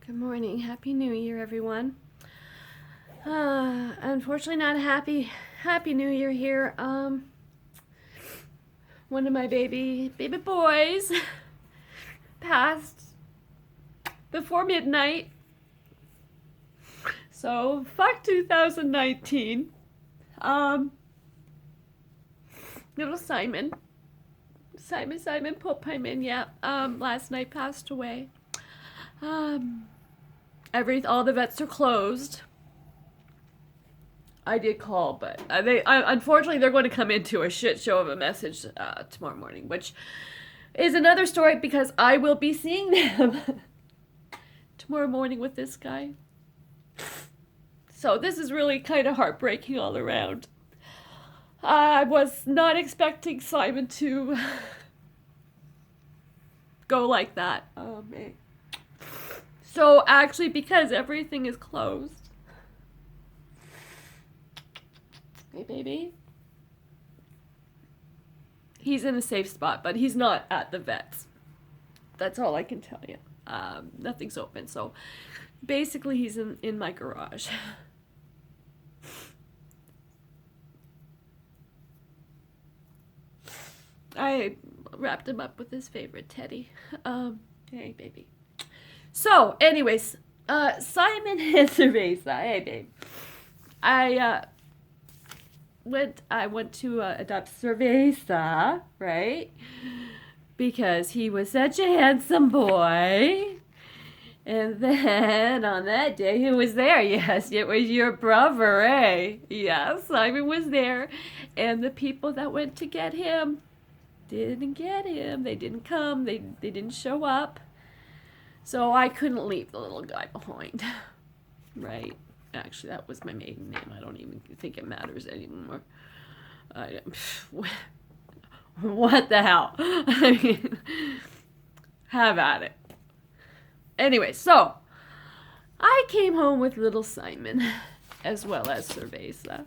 Good morning. Happy New Year, everyone. Unfortunately, not Happy New Year here. One of my baby boys passed before midnight. So fuck 2019. Little Simon Puppiman, yeah. Last night passed away. All the vets are closed. I did call, but unfortunately they're going to come into a shit show of a message tomorrow morning, which is another story because I will be seeing them tomorrow morning with this guy. So this is really kind of heartbreaking all around. I was not expecting Simon to go like that. So actually, because everything is closed, hey baby, he's in a safe spot, but he's not at the vets. That's all I can tell you. Nothing's open, so basically he's in my garage. I wrapped him up with his favorite teddy. Hey baby. So, anyways, Simon and Cerveza. Hey, babe. I went to adopt Cerveza, right? Because he was such a handsome boy. And then on that day, who was there? Yes, it was your brother, eh? Yes, Simon was there. And the people that went to get him didn't get him. They didn't come. They didn't show up. So I couldn't leave the little guy behind. Right? Actually, that was my maiden name. I don't even think it matters anymore. What the hell? I mean, have at it. Anyway, so I came home with little Simon, as well as Cerveza.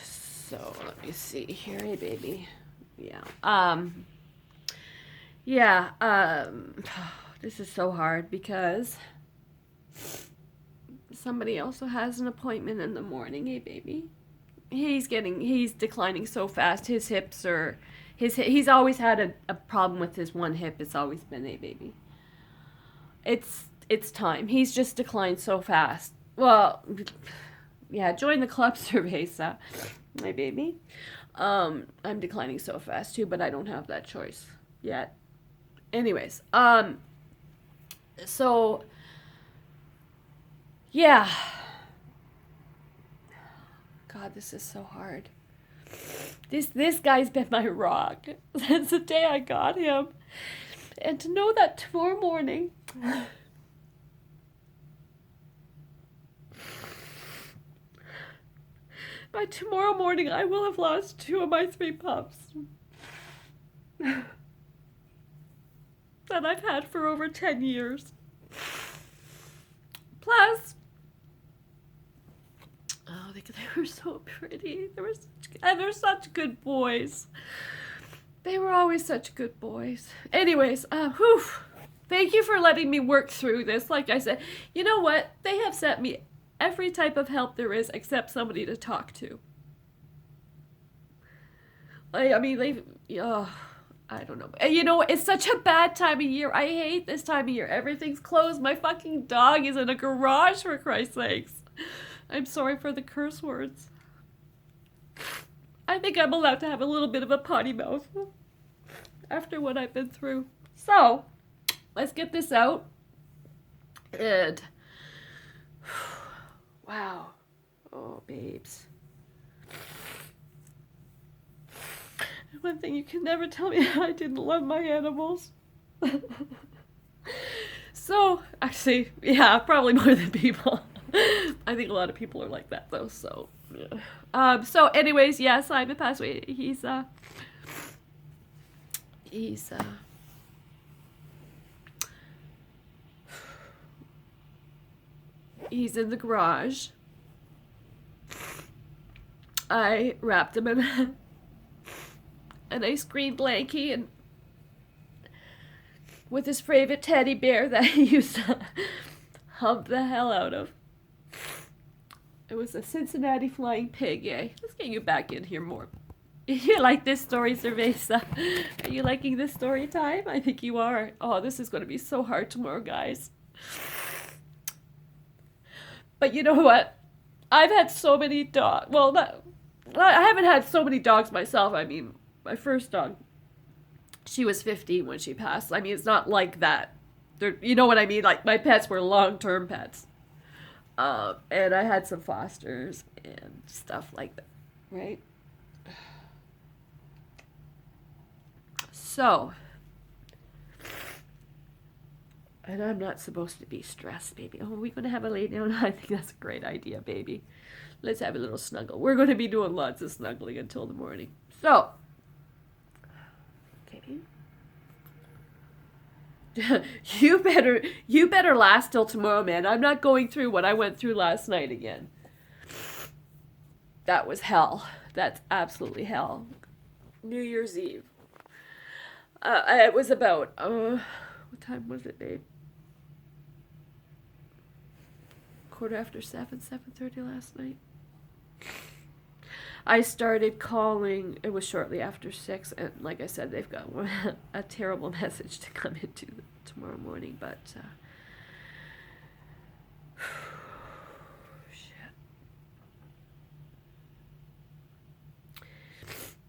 So let me see here. Hey, baby. This is so hard because somebody also has an appointment in the morning. Hey, baby. He's declining so fast. His hips are, he's always had a problem with his one hip. It's always been, hey, baby. It's time. He's just declined so fast. Well, yeah, join the club, Cerveza. My baby. I'm declining so fast too, but I don't have that choice yet. Anyways, so yeah. God, this is so hard. This guy's been my rock since the day I got him. And to know that tomorrow morning by tomorrow morning, I will have lost 2 of my 3 pups that I've had for over 10 years. Plus, they were so pretty. They're such good boys. They were always such good boys. Anyways, thank you for letting me work through this. Like I said, you know what? They have sent me every type of help there is except somebody to talk to. I don't know. And you know, it's such a bad time of year. I hate this time of year. Everything's closed. My fucking dog is in a garage, for Christ's sakes. I'm sorry for the curse words. I think I'm allowed to have a little bit of a potty mouth after what I've been through. So, let's get this out. And wow. Oh, babes. One thing you can never tell me, I didn't love my animals. So, actually, yeah, probably more than people. I think a lot of people are like that, though, so, yeah. So, anyways, yeah, Simon passed away. He's in the garage. I wrapped him in a nice green blankie and with his favorite teddy bear that he used to hump the hell out of. It was a Cincinnati flying pig, yay. Let's get you back in here more. You like this story, Cerveza? Are you liking this story time? I think you are. Oh, this is going to be so hard tomorrow, guys. But you know what? I've had so many dogs. Well, I haven't had so many dogs myself. I mean, my first dog, she was 15 when she passed. I mean, it's not like that. You know what I mean? Like, my pets were long-term pets. And I had some fosters and stuff like that, right? So, and I'm not supposed to be stressed, baby. Oh, are we going to have a lay down? I think that's a great idea, baby. Let's have a little snuggle. We're going to be doing lots of snuggling until the morning. So, okay. You better last till tomorrow, man. I'm not going through what I went through last night again. That was hell. That's absolutely hell. New Year's Eve. It was about, what time was it, babe? 7:30 last night. I started calling, it was shortly after 6, and like I said, they've got a terrible message to come into tomorrow morning, but, shit.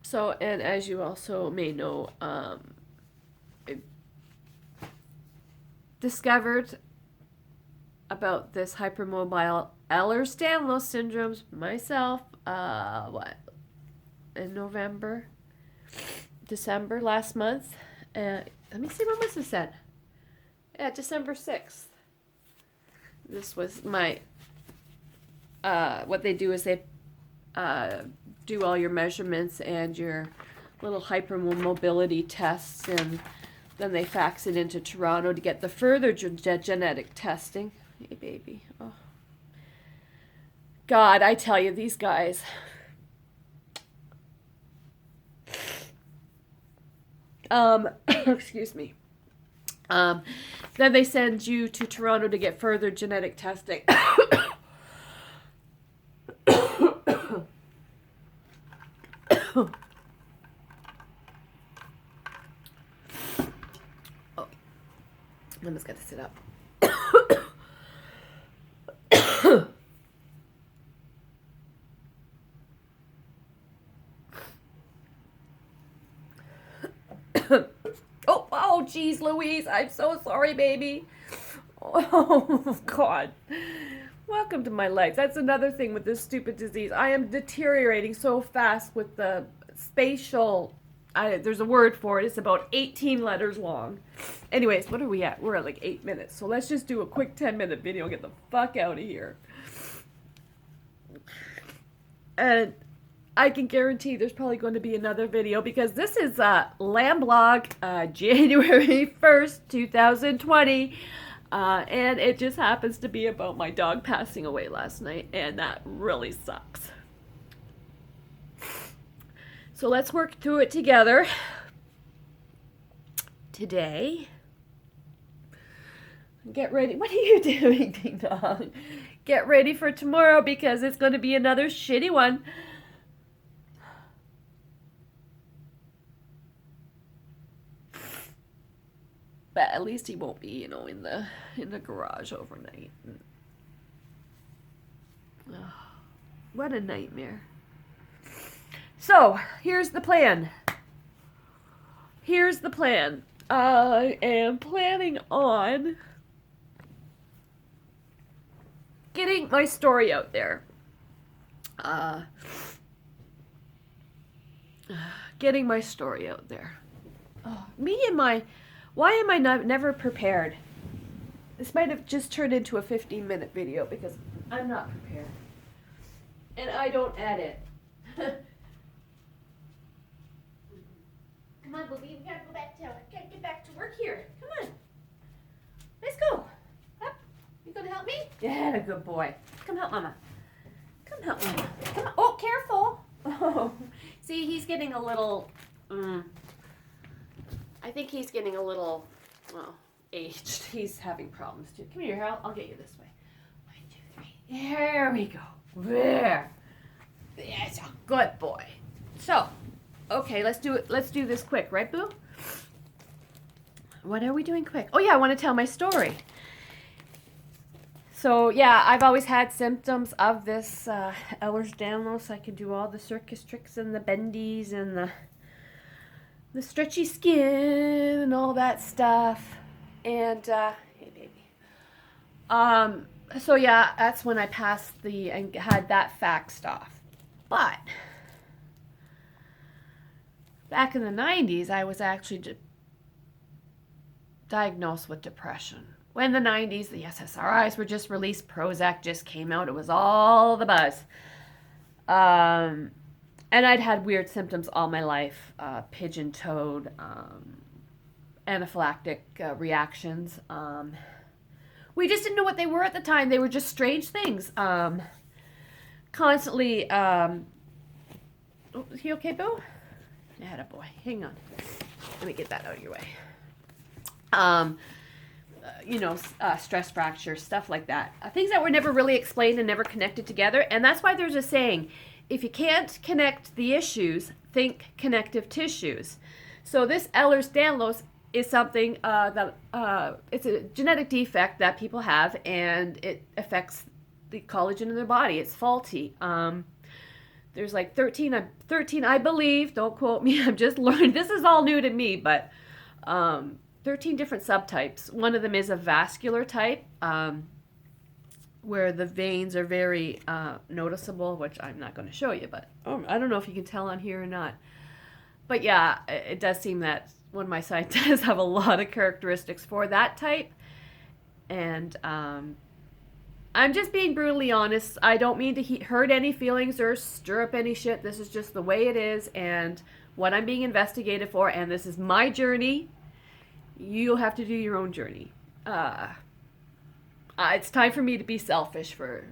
So, and as you also may know, I discovered about this hypermobile Ehlers-Danlos syndromes myself, in December last month. Let me see, when was this at? Yeah, December 6th. This was my, what they do is they do all your measurements and your little hypermobility tests, and then they fax it into Toronto to get the further genetic testing. Hey, baby. Oh. God, I tell you, these guys. Excuse me. Then they send you to Toronto to get further genetic testing. Oh, I almost got to sit up. Oh, geez, Louise, I'm so sorry, baby. Oh, God. Welcome to my life. That's another thing with this stupid disease. I am deteriorating so fast with the spatial, there's a word for it. It's about 18 letters long. Anyways, what are we at? We're at like 8 minutes. So let's just do a quick 10-minute video and get the fuck out of here. And I can guarantee there's probably going to be another video, because this is Lamblog January 1st, 2020. And it just happens to be about my dog passing away last night, and that really sucks. So let's work through it together today. Get ready. What are you doing, Ding Dong? Get ready for tomorrow, because it's going to be another shitty one. But at least he won't be, in the garage overnight. Oh, what a nightmare. So, here's the plan. I am planning on getting my story out there. Getting my story out there. Oh, why am I never prepared? This might have just turned into a 15-minute video because I'm not prepared. And I don't edit. Come on, Booby, we gotta get back to work here. Come on. Let's go. Up. You gonna help me? Yeah, good boy. Come help Mama. Come help Mama. Come on. Oh, careful. Oh. See, he's getting a little, I think he's getting a little well, aged. He's having problems too. Come here, I'll get you this way. 1, 2, 3. There we go. There. That's a good boy. So, okay, let's do it. Let's do this quick, right, Boo? What are we doing quick? Oh yeah, I want to tell my story. So yeah, I've always had symptoms of this Ehlers-Danlos. I can do all the circus tricks and the bendies and the stretchy skin and all that stuff. And hey baby. So yeah, that's when I passed and had that faxed off. But back in the 90s, I was actually diagnosed with depression. When the 90s, the SSRIs were just released, Prozac just came out, it was all the buzz. And I'd had weird symptoms all my life, pigeon-toed, anaphylactic reactions. We just didn't know what they were at the time. They were just strange things. Constantly, is he okay, Boo? I had a boy. Hang on. Let me get that out of your way. Stress fracture, stuff like that. Things that were never really explained and never connected together. And that's why there's a saying, if you can't connect the issues, think connective tissues. So this Ehlers-Danlos is something that it's a genetic defect that people have, and it affects the collagen in their body. It's faulty. There's like 13, I believe, don't quote me, I'm just learning. This is all new to me, but 13 different subtypes. One of them is a vascular type, where the veins are very noticeable, which I'm not going to show you, but I don't know if you can tell on here or not. But yeah, it does seem that one of my side does have a lot of characteristics for that type. And I'm just being brutally honest. I don't mean to hurt any feelings or stir up any shit. This is just the way it is and what I'm being investigated for. And this is my journey. You'll have to do your own journey. It's time for me to be selfish for,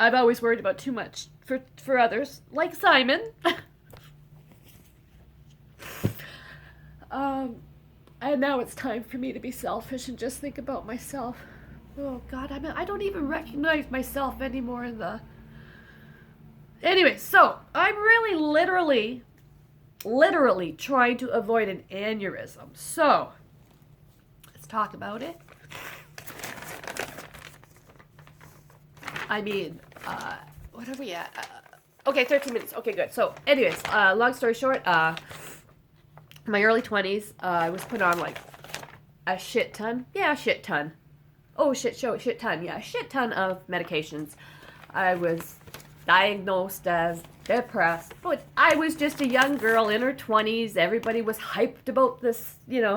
I've always worried about too much for others, like Simon. And now it's time for me to be selfish and just think about myself. Oh God, I don't even recognize myself anymore in the... Anyway, so I'm really literally trying to avoid an aneurysm. So let's talk about it. I mean, what are we at? Okay, 13 minutes. Okay, good. So anyways, long story short, my early 20s, I was put on like a shit ton. Yeah, a shit ton. Oh, shit ton. Yeah, a shit ton of medications. I was diagnosed as depressed, but I was just a young girl in her 20s. Everybody was hyped about this, being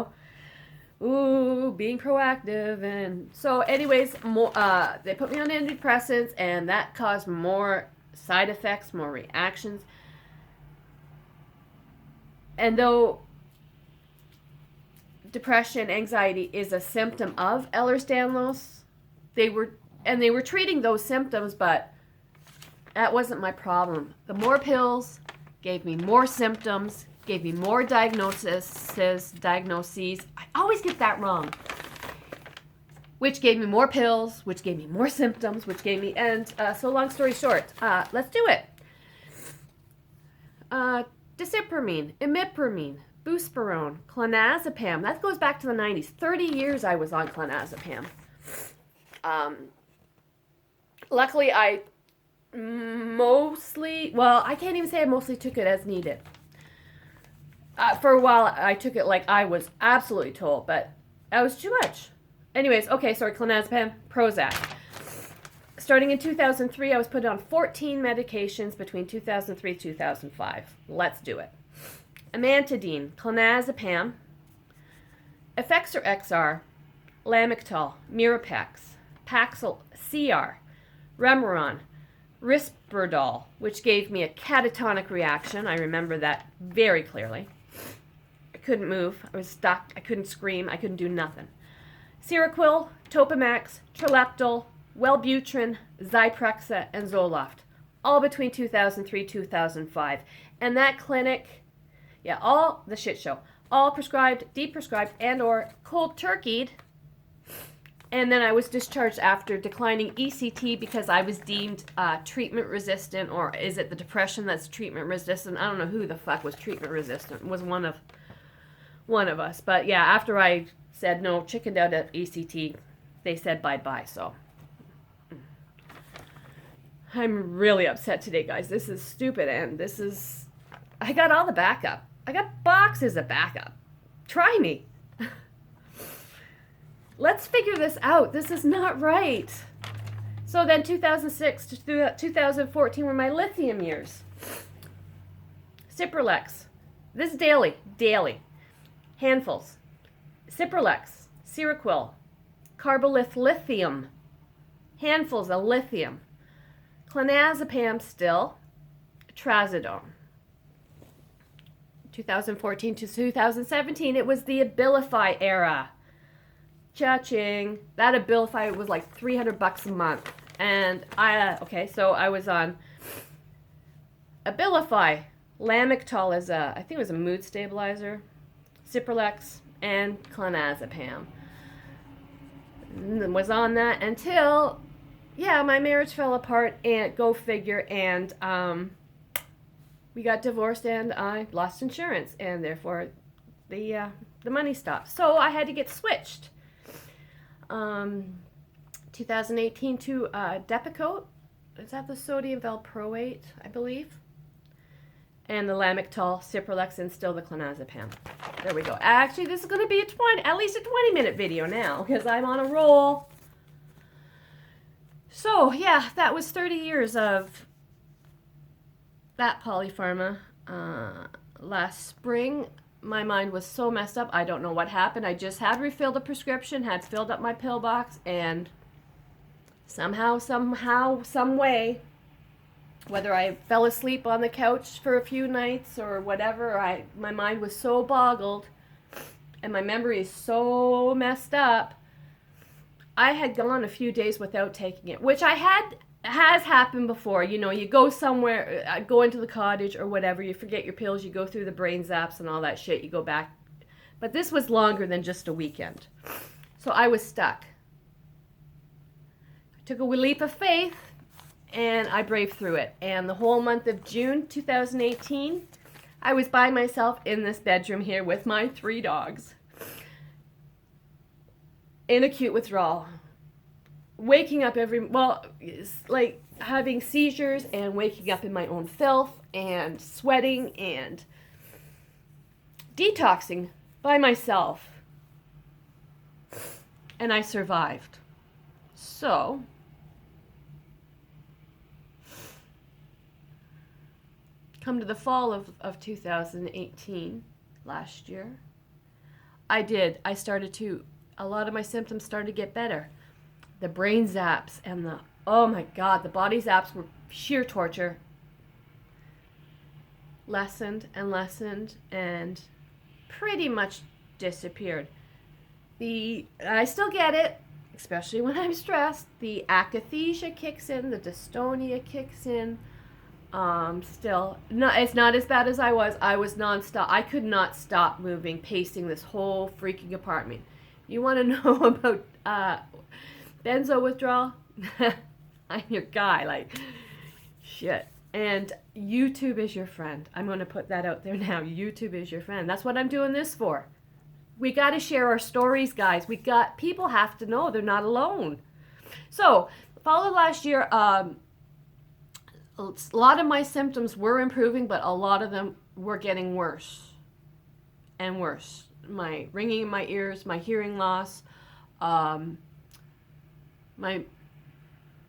proactive. And so anyways, they put me on antidepressants, and that caused more side effects, more reactions. And though depression, anxiety is a symptom of Ehlers-Danlos, they were treating those symptoms, but that wasn't my problem. The more pills gave me more symptoms, gave me more diagnoses. I always get that wrong. Which gave me more pills, which gave me more symptoms, which gave me... And so long story short, let's do it. Desipramine, imipramine, buspirone, clonazepam. That goes back to the 90s. 30 years I was on clonazepam. Luckily, I can't even say I mostly took it as needed. For a while, I took it like I was absolutely told, but that was too much. Anyways, okay, sorry, clonazepam, Prozac. Starting in 2003, I was put on 14 medications between 2003 and 2005. Let's do it. Amantadine, clonazepam, Effexor XR, Lamictal, Mirapex, Paxil CR, Remeron, Risperdal, which gave me a catatonic reaction. I remember that very clearly. I couldn't move. I was stuck. I couldn't scream. I couldn't do nothing. Seroquel, Topamax, Trileptal, Wellbutrin, Zyprexa, and Zoloft. all between 2003, 2005. And that clinic, yeah, all the shit show, all prescribed, deprescribed, and or cold turkeyed. And then I was discharged after declining ECT because I was deemed treatment resistant, or is it the depression that's treatment resistant? I don't know who the fuck was treatment resistant. It was one of us. But yeah, after I said no, chickened out at ECT, they said bye-bye. So I'm really upset today, guys. This is stupid, and I got all the backup. I got boxes of backup. Try me. Let's figure this out. This is not right. So then 2006 to 2014 were my lithium years. Cipralex. This is daily. Handfuls. Cipralex, Seroquel, Carbolith lithium. Handfuls of lithium. Clonazepam still. Trazodone. 2014 to 2017, it was the Abilify era. Cha-ching. That Abilify was like $300 a month. And so I was on Abilify. Lamictal is I think it was a mood stabilizer. Cipralex and clonazepam. Was on that until, my marriage fell apart, and go figure, and we got divorced, and I lost insurance, and therefore the money stopped. So I had to get switched. 2018 to Depakote. Is that the sodium valproate, I believe? And the Lamictal, Cipralex, and still the clonazepam. There we go. Actually, this is going to be at least a 20-minute video now, because I'm on a roll. So, yeah, that was 30 years of that polypharma. Last spring, my mind was so messed up. I don't know what happened. I just had refilled a prescription, had filled up my pill box, and somehow, some way, whether I fell asleep on the couch for a few nights or whatever, my mind was so boggled and my memory is so messed up. I had gone a few days without taking it, which has happened before. You know, you go somewhere, go into the cottage or whatever, you forget your pills, you go through the brain zaps and all that shit, you go back. But this was longer than just a weekend. So I was stuck. I took a leap of faith, and I braved through it. And the whole month of June 2018, I was by myself in this bedroom here with my 3 dogs. In acute withdrawal. Waking up like having seizures and waking up in my own filth and sweating and detoxing by myself. And I survived. So, come to the fall of 2018, last year, a lot of my symptoms started to get better. The brain zaps and oh my God, the body zaps were sheer torture. Lessened and pretty much disappeared. I still get it, especially when I'm stressed. The akathisia kicks in, the dystonia kicks in. Still, it's not as bad as I was. I was nonstop. I could not stop moving, pacing this whole freaking apartment. You want to know about benzo withdrawal? I'm your guy, like, shit. And YouTube is your friend. I'm going to put that out there now. YouTube is your friend. That's what I'm doing this for. We got to share our stories, guys. People have to know they're not alone. So, fall of last year, a lot of my symptoms were improving, but a lot of them were getting worse and worse. My ringing in my ears, my hearing loss,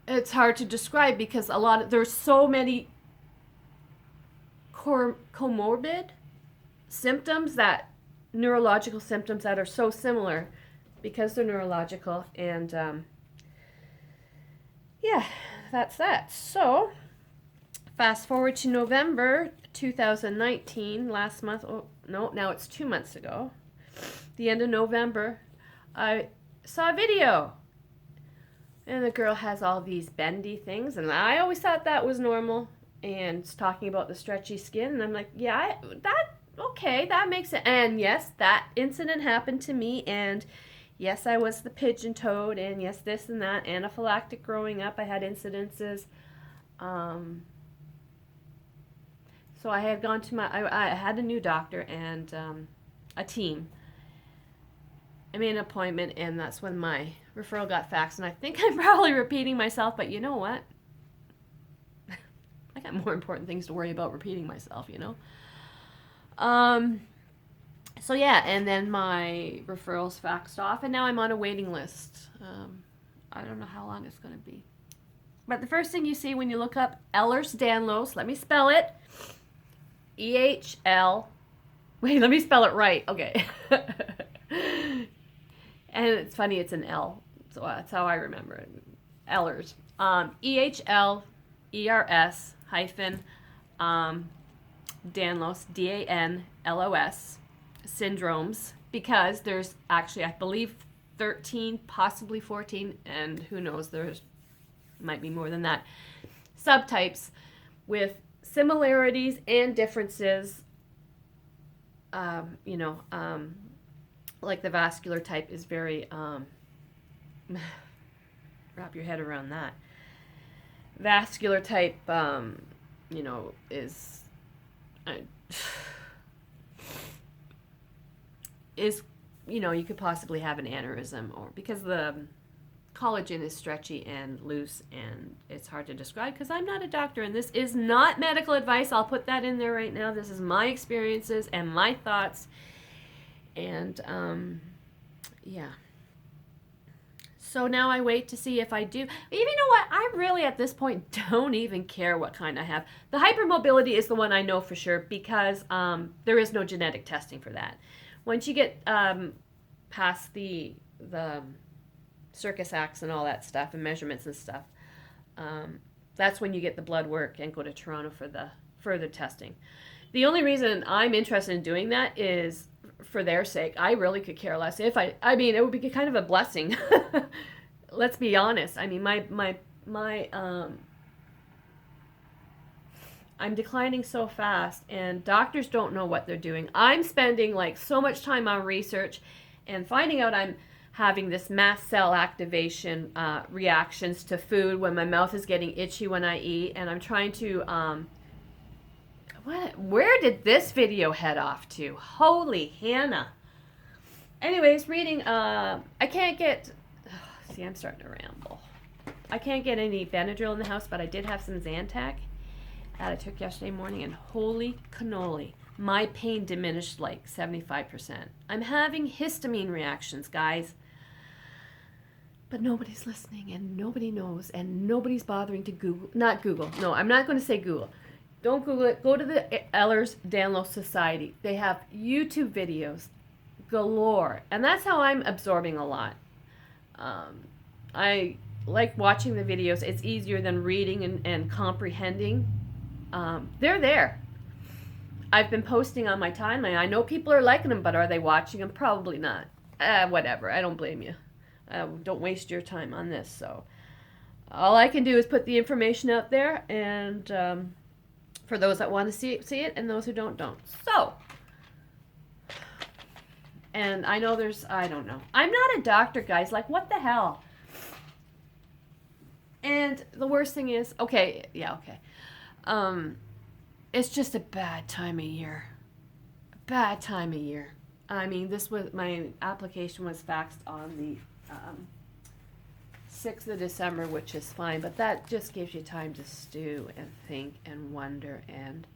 it's hard to describe because there's so many comorbid symptoms, neurological symptoms that are so similar because they're neurological, and that's that. So, fast forward to November 2019, last month, now it's 2 months ago, the end of November, I saw a video And the girl has all these bendy things, and I always thought that was normal. And it's talking about the stretchy skin, and I'm like, yeah, okay, that makes it. And yes, that incident happened to me, and yes, I was the pigeon toed, and yes, this and that, anaphylactic growing up. I had incidences. So I had gone to I had a new doctor and a team. I made an appointment, and that's when my referral got faxed. And I think I'm probably repeating myself, but you know what? I got more important things to worry about repeating myself, you know? So yeah, and then my referrals faxed off, and now I'm on a waiting list. I don't know how long it's going to be. But the first thing you see when you look up Ehlers-Danlos, let me spell it. E-H-L. Wait, let me spell it right. Okay. And it's funny, it's an L. So that's how I remember it. Ehlers. E-H-L-E-R-S hyphen Danlos, D-A-N-L-O-S, syndromes, because there's actually, I believe, 13, possibly 14, and who knows, there's might be more than that, subtypes with similarities and differences. Like the vascular type is very, wrap your head around that. Vascular type, is, you could possibly have an aneurysm, or because the collagen is stretchy and loose, and it's hard to describe because I'm not a doctor, and this is not medical advice. I'll put that in there right now. This is my experiences and my thoughts, and yeah. So now I wait to see if I do. You know what? I really, at this point, don't even care what kind I have. The hypermobility is the one I know for sure, because there is no genetic testing for that. Once you get past the circus acts and all that stuff and measurements and stuff, that's when you get the blood work and go to Toronto for the further testing. The only reason I'm interested in doing that is for their sake. I really could care less. It would be kind of a blessing. Let's be honest. I mean, I'm declining so fast, and doctors don't know what they're doing. I'm spending like so much time on research and finding out I'm having this mast cell activation reactions to food when my mouth is getting itchy when I eat, and I'm trying to where did this video head off to? Holy Hannah. Anyways, reading, I can't get, see, I'm starting to ramble. I can't get any Benadryl in the house, but I did have some Zantac that I took yesterday morning, and holy cannoli, my pain diminished like 75%. I'm having histamine reactions, guys. But nobody's listening, and nobody knows, and nobody's bothering to Google. Not Google. No, I'm not going to say Google. Don't Google it. Go to the Ehlers-Danlos Society. They have YouTube videos galore, and that's how I'm absorbing a lot. I like watching the videos. It's easier than reading and comprehending. They're there. I've been posting on my timeline. I know people are liking them, but are they watching them? Probably not. Whatever. I don't blame you. Don't waste your time on this. So all I can do is put the information out there, and for those that want to see it, and those who don't. So, and I know I don't know. I'm not a doctor, guys. Like, what the hell? And the worst thing is, okay. It's just a bad time of year. I mean, my application was faxed on the 6th of December, which is fine, but that just gives you time to stew and think and wonder, and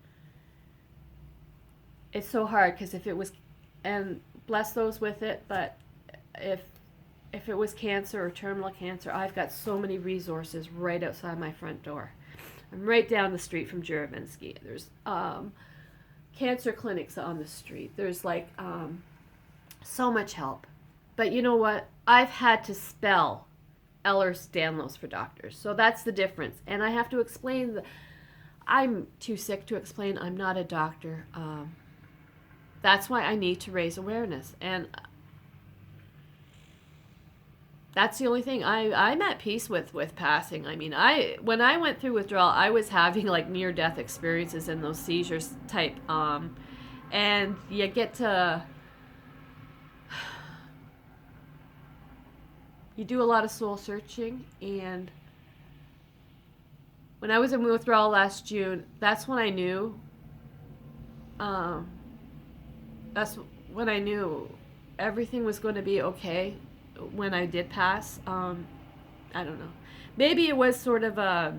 it's so hard, because if it was, and bless those with it, but if it was cancer or terminal cancer, I've got so many resources right outside my front door. I'm right down the street from Juravinsky. There's cancer clinics on the street. There's like so much help. But you know what? I've had to spell Ehlers-Danlos for doctors. So that's the difference. And I have to explain I'm too sick to explain. I'm not a doctor. That's why I need to raise awareness. And That's the only thing. I'm at peace with passing. I mean, when I went through withdrawal, I was having like near death experiences in those seizures type. And you get to, you do a lot of soul searching. And when I was in withdrawal last June, that's when I knew. That's when I knew everything was going to be okay when I did pass. I don't know. Maybe it was sort of a,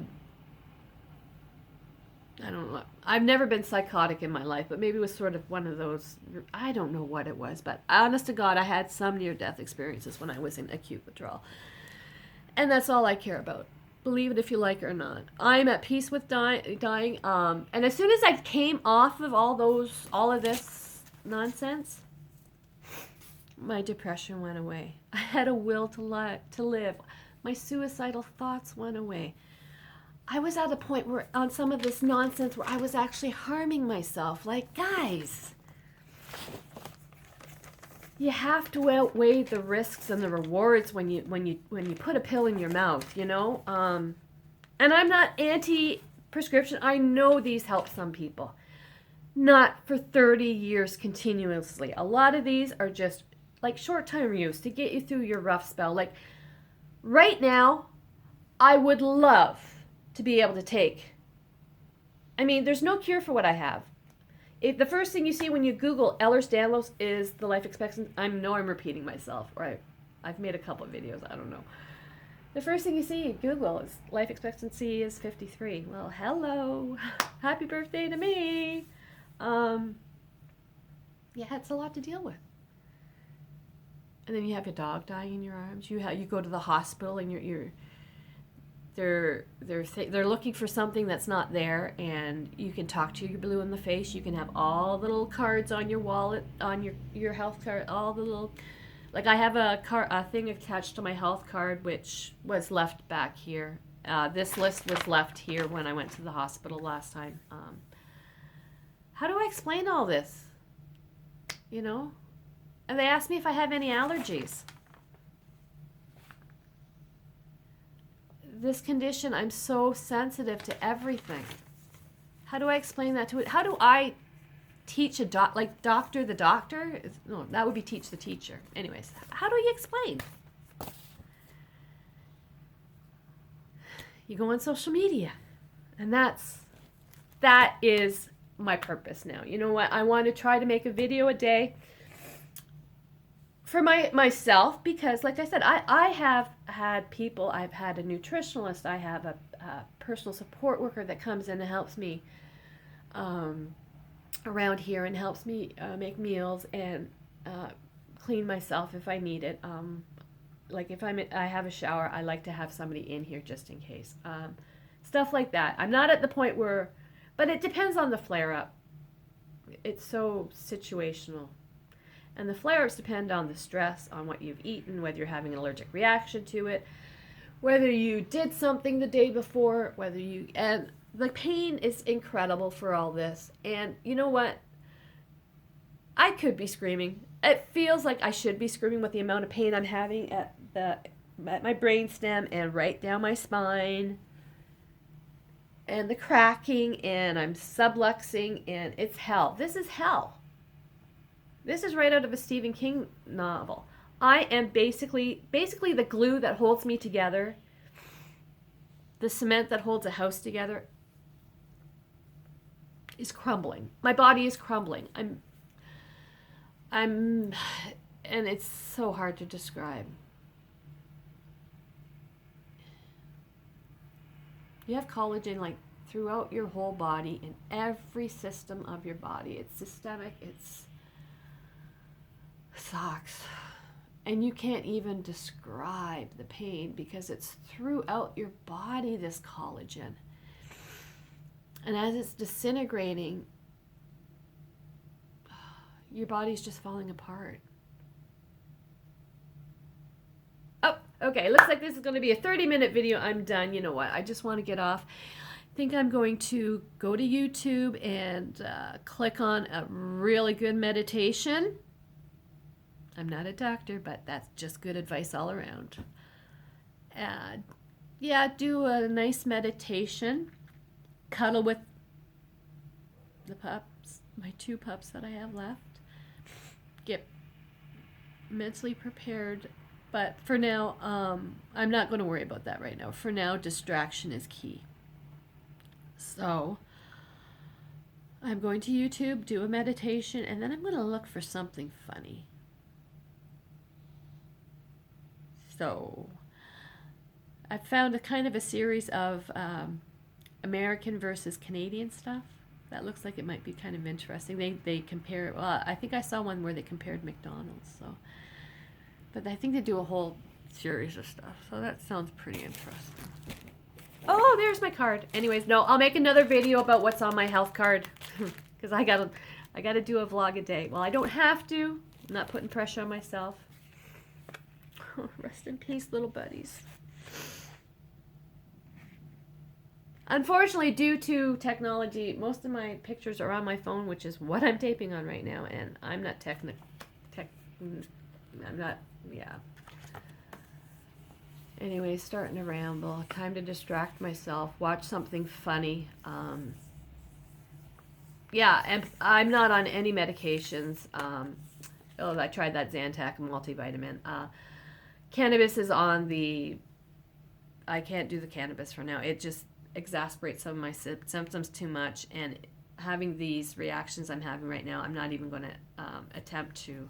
I don't know. I've never been psychotic in my life, but maybe it was sort of one of those, I don't know what it was, but honest to God, I had some near-death experiences when I was in acute withdrawal. And that's all I care about. Believe it if you like it or not. I'm at peace with dying. And as soon as I came off of all of this nonsense, my depression went away. I had a will to live. My suicidal thoughts went away. I was at a point where, on some of this nonsense, where I was actually harming myself. Like, guys, you have to outweigh the risks and the rewards when you put a pill in your mouth, you know? And I'm not anti-prescription. I know these help some people. Not for 30 years continuously. A lot of these are just like short-term use to get you through your rough spell. Like right now, I would love to be able to take. I mean, there's no cure for what I have. If the first thing you see when you Google Ehlers-Danlos is the life expectancy, I know I'm repeating myself, or I've made a couple of videos, I don't know. The first thing you see Google is life expectancy is 53. Well, hello. Happy birthday to me. Yeah, it's a lot to deal with. And then you have your dog dying in your arms. You go to the hospital and they're looking for something that's not there, and you can talk to your blue in the face. You can have all the little cards on your wallet, on your health card, all the little, like I have a thing attached to my health card which was left back here. This list was left here when I went to the hospital last time. How do I explain all this? You know? And they asked me if I have any allergies. This condition, I'm so sensitive to everything. How do I explain that to it? How do I teach doctor the doctor? No, that would be teach the teacher. Anyways, how do you explain? You go on social media, and that is my purpose now. You know what? I want to try to make a video a day for myself, because like I said, I have had people. I've had a nutritionalist. I have a personal support worker that comes in and helps me around here and helps me make meals and clean myself if I need it. Like if I have a shower, I like to have somebody in here just in case. Stuff like that. I'm not at the point where, but it depends on the flare-up. It's so situational. And the flare-ups depend on the stress, on what you've eaten, whether you're having an allergic reaction to it, whether you did something the day before, and the pain is incredible for all this. And you know what? I could be screaming. It feels like I should be screaming with the amount of pain I'm having at my brainstem and right down my spine. And the cracking, and I'm subluxing, and it's hell. This is hell. This is right out of a Stephen King novel. I am basically the glue that holds me together, the cement that holds a house together is crumbling. My body is crumbling. And it's so hard to describe. You have collagen like throughout your whole body, in every system of your body. It's systemic, it's sucks. And you can't even describe the pain because it's throughout your body, this collagen. And as it's disintegrating, your body's just falling apart. Oh, okay. Looks like this is going to be a 30-minute video. I'm done. You know what? I just want to get off. I think I'm going to go to YouTube and click on a really good meditation. I'm not a doctor, but that's just good advice all around. yeah, do a nice meditation, cuddle with the pups, my 2 pups that I have left, get mentally prepared. But for now, I'm not going to worry about that right now. For now, distraction is key. So I'm going to YouTube, do a meditation, and then I'm going to look for something funny. So I found a kind of a series of American versus Canadian stuff. That looks like it might be kind of interesting. They compare, well, I think I saw one where they compared McDonald's. So, but I think they do a whole series of stuff. So that sounds pretty interesting. Oh, there's my card. Anyways, no, I'll make another video about what's on my health card because I gotta do a vlog a day. Well, I don't have to. I'm not putting pressure on myself. Rest in peace, little buddies. Unfortunately, due to technology, most of my pictures are on my phone, which is what I'm taping on right now, and I'm not yeah. Anyway, starting to ramble. Time to distract myself. Watch something funny. Yeah, and I'm not on any medications. I tried that Zantac multivitamin. Cannabis is on the... I can't do the cannabis for now. It just exasperates some of my symptoms too much, and having these reactions I'm having right now, I'm not even going to attempt to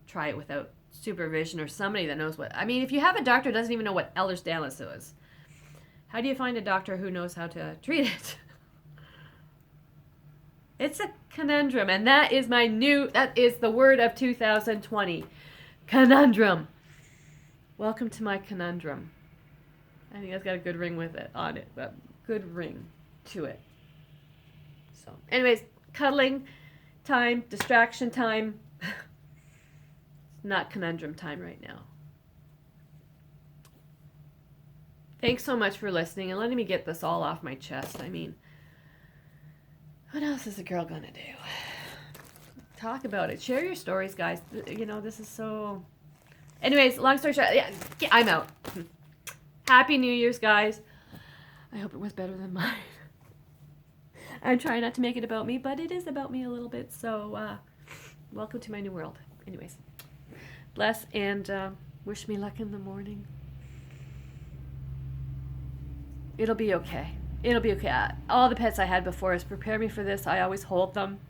try it without supervision or somebody that knows what. I mean, if you have a doctor who doesn't even know what Ehlers-Danlos is, how do you find a doctor who knows how to treat it? It's a conundrum, and that is the word of 2020. Conundrum. Welcome to my conundrum. I think that's got a good ring with it on it, but good ring to it. So, anyways, cuddling time, distraction time. Not conundrum time right now. Thanks so much for listening and letting me get this all off my chest. I mean, what else is a girl gonna do? Talk about it. Share your stories, guys. You know, this is so... Anyways, long story short, yeah, I'm out. Happy New Year's, guys. I hope it was better than mine. I'm trying not to make it about me, but it is about me a little bit. So, welcome to my new world. Anyways, bless and wish me luck in the morning. It'll be okay. It'll be okay. All the pets I had before has prepared me for this. I always hold them.